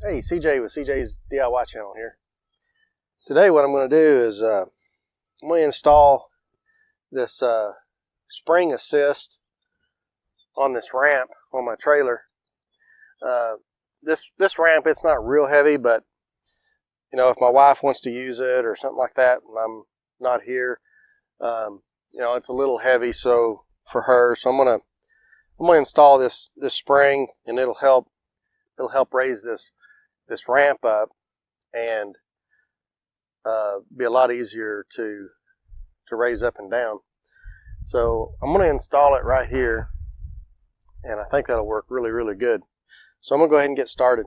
Hey, CJ with CJ's DIY channel here. Today what I'm going to do is I'm going to install this spring assist on this ramp on my trailer. This ramp, it's not real heavy, but you know, if my wife wants to use it or something like that and I'm not here, you know, it's a little heavy so for her. So I'm going to install this spring, and it'll help raise this ramp up and be a lot easier to raise up and down. So I'm going to install it right here, and I think that'll work really good. So I'm going to go ahead and get started.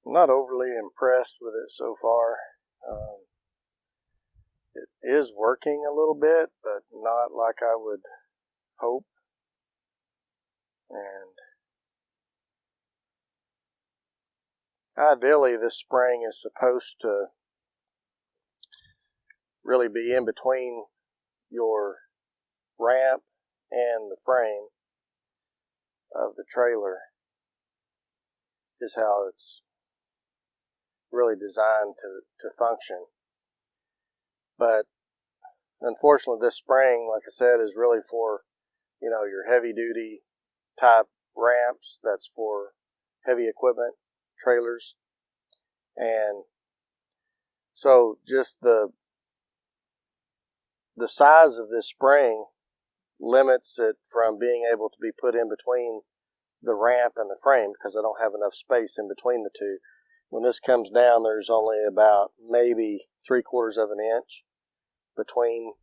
I'm not overly impressed with it so far. It is working a little bit, but not like I would hope. And ideally, this spring is supposed to really be in between your ramp and the frame of the trailer is how it's really designed to function. But unfortunately, this spring, like I said, is really for, you know, your heavy duty type ramps. That's for heavy equipment trailers. And so just the size of this spring limits it from being able to be put in between the ramp and the frame, because I don't have enough space in between the two. When this comes down, there's only about maybe 3/4 of an inch between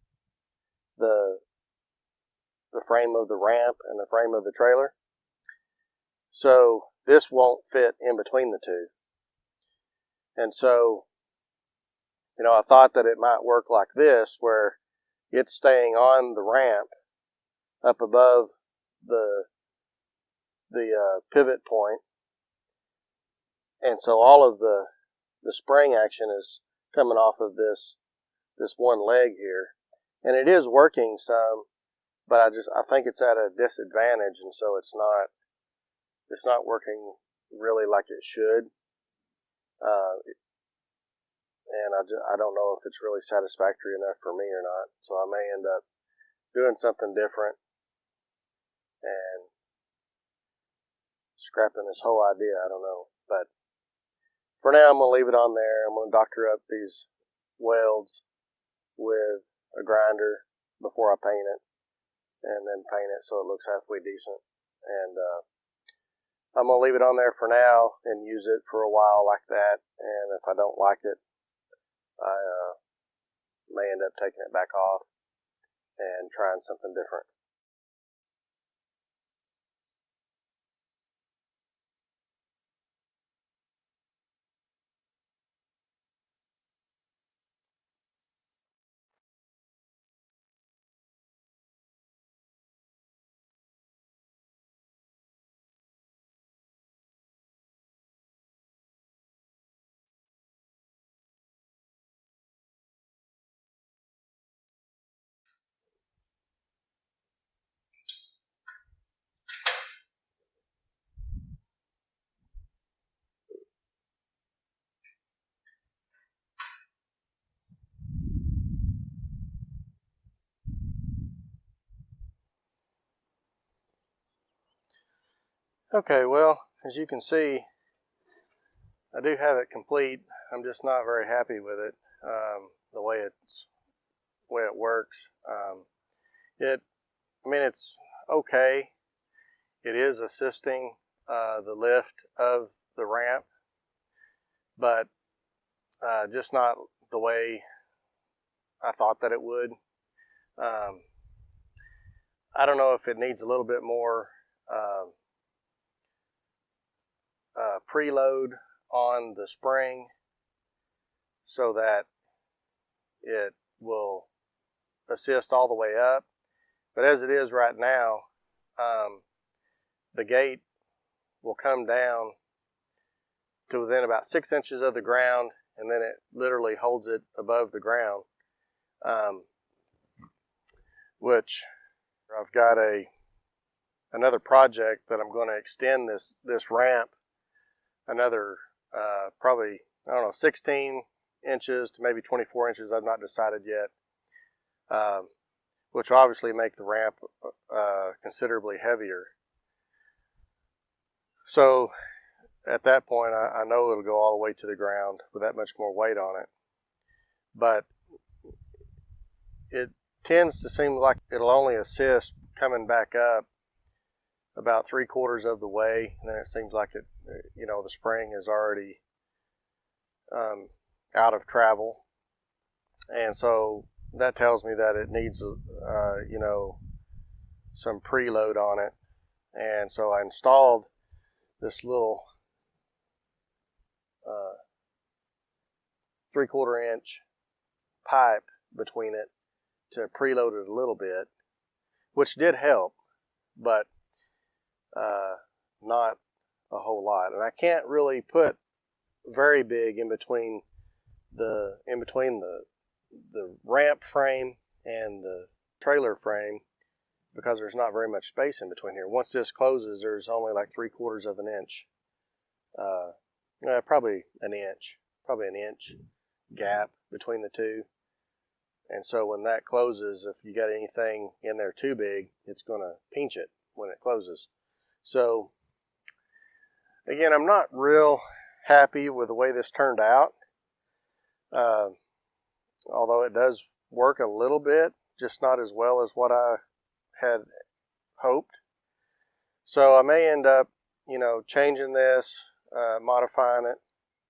the frame of the ramp and the frame of the trailer. So this won't fit in between the two. And so, you know, I thought that it might work like this, where it's staying on the ramp up above the pivot point. And so all of the spring action is coming off of this one leg here. And it is working some, but I think it's at a disadvantage, and so it's not working really like it should. And I don't know if it's really satisfactory enough for me or not. So I may end up doing something different and scrapping this whole idea. I don't know. But for now, I'm going to leave it on there. I'm going to doctor up these welds with a grinder before I paint it, and then paint it so it looks halfway decent. And I'm going to leave it on there for now and use it for a while like that. And if I don't like it, I may end up taking it back off and trying something different. Okay, well, as you can see, I do have it complete. I'm just not very happy with it, the way it works. It's okay. It is assisting the lift of the ramp, but just not the way I thought that it would. I don't know if it needs a little bit more preload on the spring so that it will assist all the way up. But as it is right now, the gate will come down to within about 6 inches of the ground, and then it literally holds it above the ground, which I've got another project that I'm going to extend this ramp another probably, I don't know, 16 inches to maybe 24 inches. I've not decided yet, which will obviously make the ramp considerably heavier. So at that point, I know it'll go all the way to the ground with that much more weight on it. But it tends to seem like it'll only assist coming back up about 3/4 of the way, and then it seems like it, you know, the spring is already out of travel, and so that tells me that it needs, you know, some preload on it. And so I installed this little 3/4 inch pipe between it to preload it a little bit, which did help, but not a whole lot. And I can't really put very big in between the the ramp frame and the trailer frame, because there's not very much space in between here. Once this closes, there's only like 3/4 of an inch, probably an inch gap between the two. And so when that closes, if you got anything in there too big, it's going to pinch it when it closes. So again, I'm not real happy with the way this turned out, although it does work a little bit, just not as well as what I had hoped. So I may end up, changing this, modifying it.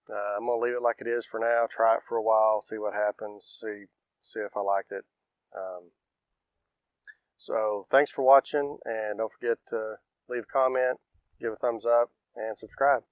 I'm going to leave it like it is for now, try it for a while, see what happens, see if I like it. So thanks for watching, and don't forget to leave a comment, give a thumbs up, and subscribe.